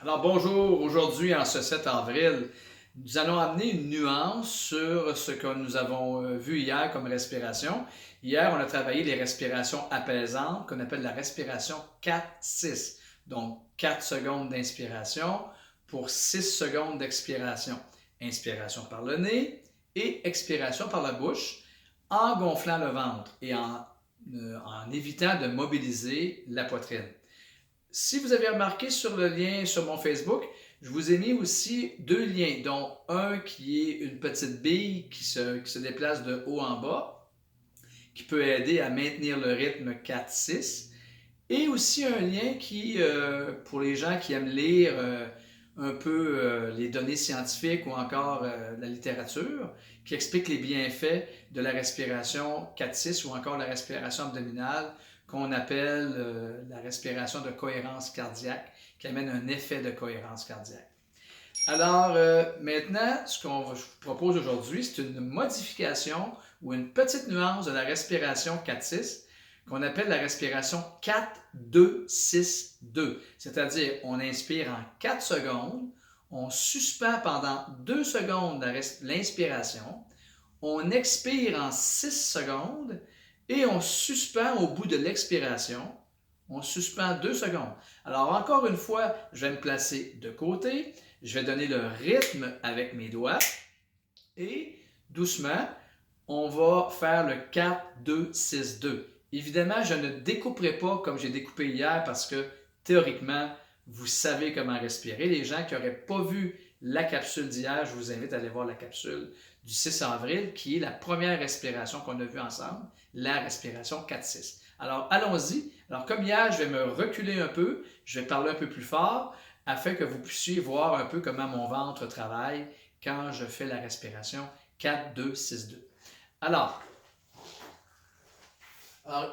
Alors bonjour, aujourd'hui en ce 7 avril, nous allons amener une nuance sur ce que nous avons vu hier comme respiration. Hier, on a travaillé les respirations apaisantes qu'on appelle la respiration 4-6. Donc 4 secondes d'inspiration pour 6 secondes d'expiration. Inspiration par le nez et expiration par la bouche en gonflant le ventre et en évitant de mobiliser la poitrine. Si vous avez remarqué sur le lien sur mon Facebook, je vous ai mis aussi deux liens, dont un qui est une petite bille qui se déplace de haut en bas, qui peut aider à maintenir le rythme 4-6, et aussi un lien qui, pour les gens qui aiment lire un peu les données scientifiques ou encore la littérature, qui explique les bienfaits de la respiration 4-6 ou encore la respiration abdominale qu'on appelle la respiration de cohérence cardiaque, qui amène un effet de cohérence cardiaque. Alors maintenant, ce qu'on je vous propose aujourd'hui, c'est une modification ou une petite nuance de la respiration 4-6 qu'on appelle la respiration 4-2-6-2. C'est-à-dire, on inspire en 4 secondes, on suspend pendant 2 secondes l'inspiration, on expire en 6 secondes et on suspend au bout de l'expiration. On suspend 2 secondes. Alors, encore une fois, je vais me placer de côté. Je vais donner le rythme avec mes doigts. Et doucement, on va faire le 4-2-6-2. Évidemment, je ne découperai pas comme j'ai découpé hier parce que théoriquement, vous savez comment respirer. Les gens qui n'auraient pas vu la capsule d'hier, je vous invite à aller voir la capsule du 6 avril, qui est la première respiration qu'on a vue ensemble, la respiration 4-6. Alors, allons-y. Alors, comme hier, je vais me reculer un peu, je vais parler un peu plus fort, afin que vous puissiez voir un peu comment mon ventre travaille quand je fais la respiration 4-2-6-2. Alors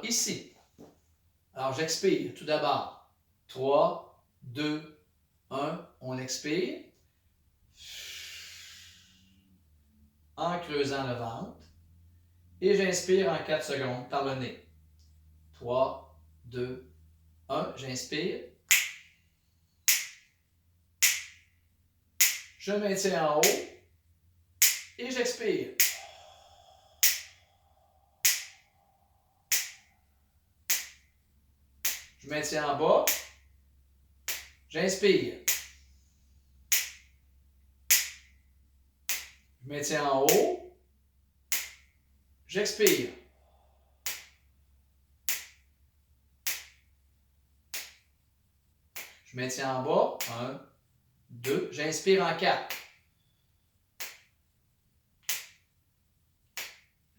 ici, j'expire tout d'abord. 3, 2, 1, on expire. En creusant le ventre. Et j'inspire en 4 secondes par le nez. 3, 2, 1, j'inspire. Je maintiens en haut et j'expire. Je maintiens en bas. J'inspire. Je maintiens en haut. J'expire. Je maintiens en bas. 1, 2. J'inspire en 4.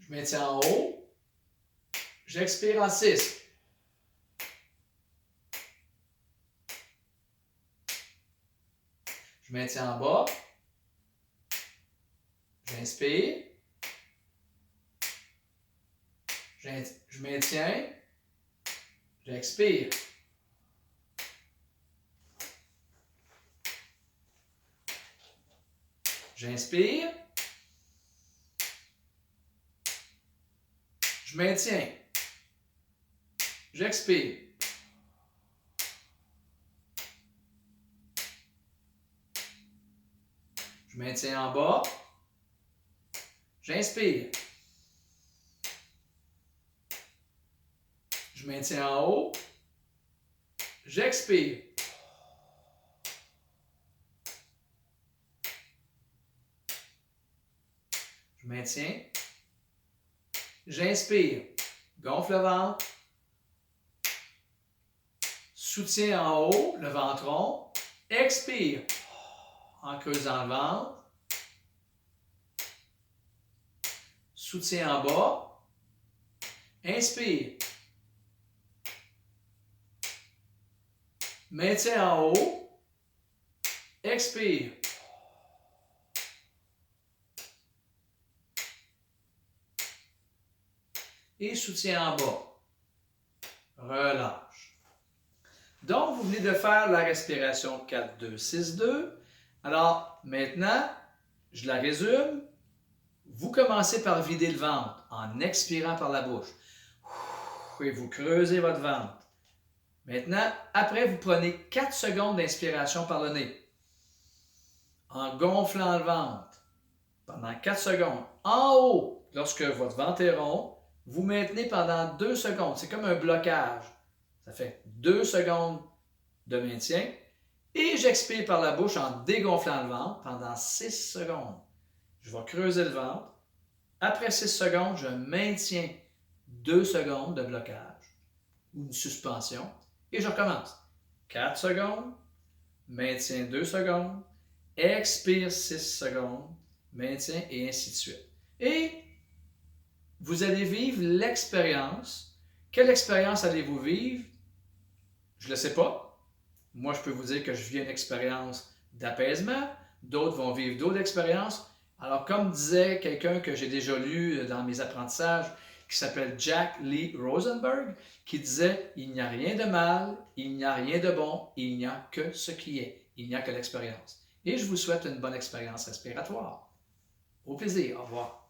Je maintiens en haut. J'expire en 6. Je maintiens en bas. J'inspire. Je maintiens. J'expire. J'inspire. Je maintiens. J'expire. Je maintiens en bas. J'inspire. Je maintiens en haut. J'expire. Je maintiens. J'inspire. Gonfle le ventre. Soutiens en haut, le ventre rond. Expire. En creusant le ventre. Soutiens en bas. Inspire. Maintiens en haut. Expire. Et soutiens en bas. Relâche. Donc, vous venez de faire la respiration 4-2-6-2. Alors, maintenant, je la résume. Vous commencez par vider le ventre en expirant par la bouche. Et vous creusez votre ventre. Maintenant, après, vous prenez 4 secondes d'inspiration par le nez, en gonflant le ventre, pendant 4 secondes. En haut, lorsque votre ventre est rond, vous maintenez pendant 2 secondes. C'est comme un blocage. Ça fait 2 secondes de maintien. Et j'expire par la bouche en dégonflant le ventre pendant 6 secondes. Je vais creuser le ventre. Après 6 secondes, je maintiens 2 secondes de blocage ou une suspension. Et je recommence. 4 secondes, maintien 2 secondes, expire 6 secondes, maintien et ainsi de suite. Et vous allez vivre l'expérience. Quelle expérience allez-vous vivre? Je ne le sais pas. Moi, je peux vous dire que je vis une expérience d'apaisement. D'autres vont vivre d'autres expériences. Alors, comme disait quelqu'un que j'ai déjà lu dans mes apprentissages, qui s'appelle Jack Lee Rosenberg, qui disait « Il n'y a rien de mal, il n'y a rien de bon, il n'y a que ce qui est. Il n'y a que l'expérience. » Et je vous souhaite une bonne expérience respiratoire. Au plaisir. Au revoir.